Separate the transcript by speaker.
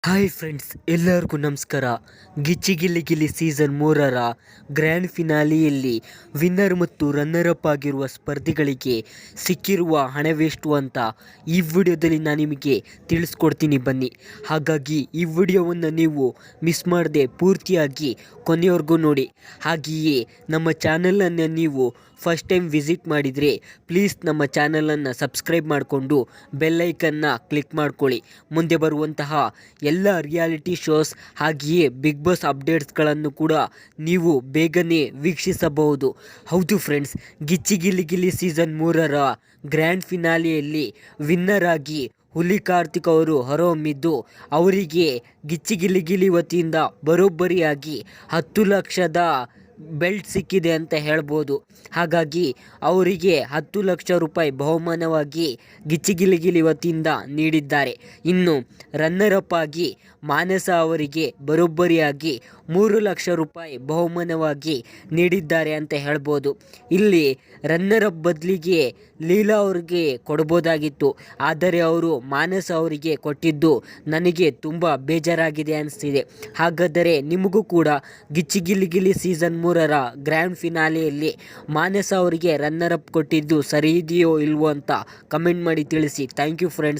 Speaker 1: Hi friends, ಎಲ್ಲರಿಗೂ ನಮಸ್ಕಾರ. Gicchi Gilli Gilli season 3ರ ಗ್ರ್ಯಾಂಡ್ ಫಿನಾಲಿಯಲ್ಲಿ ವಿನ್ನರ್ ಮತ್ತು ರನ್ನರ್ ಅಪ್ ಆಗಿರುವ ಸ್ಪರ್ಧಿಗಳಿಗೆ ಸಿಕ್ಕಿರುವ ಹಣವೆಷ್ಟು ಅಂತ ಈ ವಿಡಿಯೋದಲ್ಲಿ ನಾನು ನಿಮಗೆ ತಿಳಿಸ್ಕೊಡ್ತೀನಿ ಬನ್ನಿ. ಹಾಗಾಗಿ ಈ ವಿಡಿಯೋವನ್ನು ನೀವು ಮಿಸ್ ಮಾಡದೆ ಪೂರ್ತಿಯಾಗಿ ಕೊನೆಯವರೆಗೂ ನೋಡಿ. ಹಾಗೆಯೇ ನಮ್ಮ ಚಾನಲನ್ನು ನೀವು ಫಸ್ಟ್ ಟೈಮ್ ವಿಸಿಟ್ ಮಾಡಿದರೆ ಪ್ಲೀಸ್ ನಮ್ಮ ಚಾನಲನ್ನು ಸಬ್ಸ್ಕ್ರೈಬ್ ಮಾಡಿಕೊಂಡು ಬೆಲ್ಲೈಕನ್ನ ಕ್ಲಿಕ್ ಮಾಡ್ಕೊಳ್ಳಿ. ಮುಂದೆ ಬರುವಂತಹ ಎಲ್ಲ ರಿಯಾಲಿಟಿ ಶೋಸ್ ಹಾಗೆಯೇ ಬಿಗ್ ಬಾಸ್ ಅಪ್ಡೇಟ್ಸ್ಗಳನ್ನು ಕೂಡ ನೀವು ಬೇಗನೆ ವೀಕ್ಷಿಸಬಹುದು. ಹೌದು ಫ್ರೆಂಡ್ಸ್, ಗಿಚ್ಚಿ ಗಿಲ್ಲಿ ಗಿಲ್ಲಿ ಸೀಸನ್ 3ರ ಗ್ರ್ಯಾಂಡ್ ಫಿನಾಲಿಯಲ್ಲಿ ವಿನ್ನರ್ ಆಗಿ ಹುಲಿ ಕಾರ್ತಿಕ್ ಅವರು ಹೊರಹೊಮ್ಮಿದ್ದು ಅವರಿಗೆ ಗಿಚ್ಚಿ ಗಿಲ್ಲಿ ಗಿಲ್ಲಿ ವತಿಯಿಂದ ಬರೋಬ್ಬರಿಯಾಗಿ 10 ಲಕ್ಷದ ಬೆಲ್ಟ್ ಸಿಕ್ಕಿದೆ ಅಂತ ಹೇಳ್ಬೋದು. ಹಾಗಾಗಿ ಅವರಿಗೆ 10 ಲಕ್ಷ ರೂಪಾಯಿ ಬಹುಮಾನವಾಗಿ ಗಿಚ್ಚಿ ಗಿಲಿ ಗಿಲಿ ವತಿಯಿಂದ ನೀಡಿದ್ದಾರೆ. ಇನ್ನು ರನ್ನರ್ ಅಪ್ ಆಗಿ ಮಾನಸ ಅವರಿಗೆ ಬರೋಬ್ಬರಿಯಾಗಿ 3 ಲಕ್ಷ ರೂಪಾಯಿ ಬಹುಮಾನವಾಗಿ ನೀಡಿದ್ದಾರೆ ಅಂತ ಹೇಳ್ಬೋದು. ಇಲ್ಲಿ ರನ್ನರ್ ಅಪ್ ಬದಲಿಗೆ ಲೀಲಾ ಅವರಿಗೆ ಕೊಡ್ಬೋದಾಗಿತ್ತು, ಆದರೆ ಅವರು ಮಾನಸ ಅವರಿಗೆ ಕೊಟ್ಟಿದ್ದು ನನಗೆ ತುಂಬ ಬೇಜಾರಾಗಿದೆ ಅನಿಸ್ತಿದೆ. ಹಾಗಾದರೆ ನಿಮಗೂ ಕೂಡ ಗಿಚ್ಚಿ ಗಿಲಿ ಗಿಲಿ ಸೀಸನ್ 3ರ ಗ್ರ್ಯಾಂಡ್ ಫಿನಾಲೆಯಲ್ಲಿ ಮಾನಸ ಅವರಿಗೆ ರನ್ನರ್ ಅಪ್ ಕೊಟ್ಟಿದ್ದು ಸರಿ ಇದೆಯೋ ಇಲ್ವೋ ಅಂತ ಕಮೆಂಟ್ ಮಾಡಿ ತಿಳಿಸಿ. Thank you friends.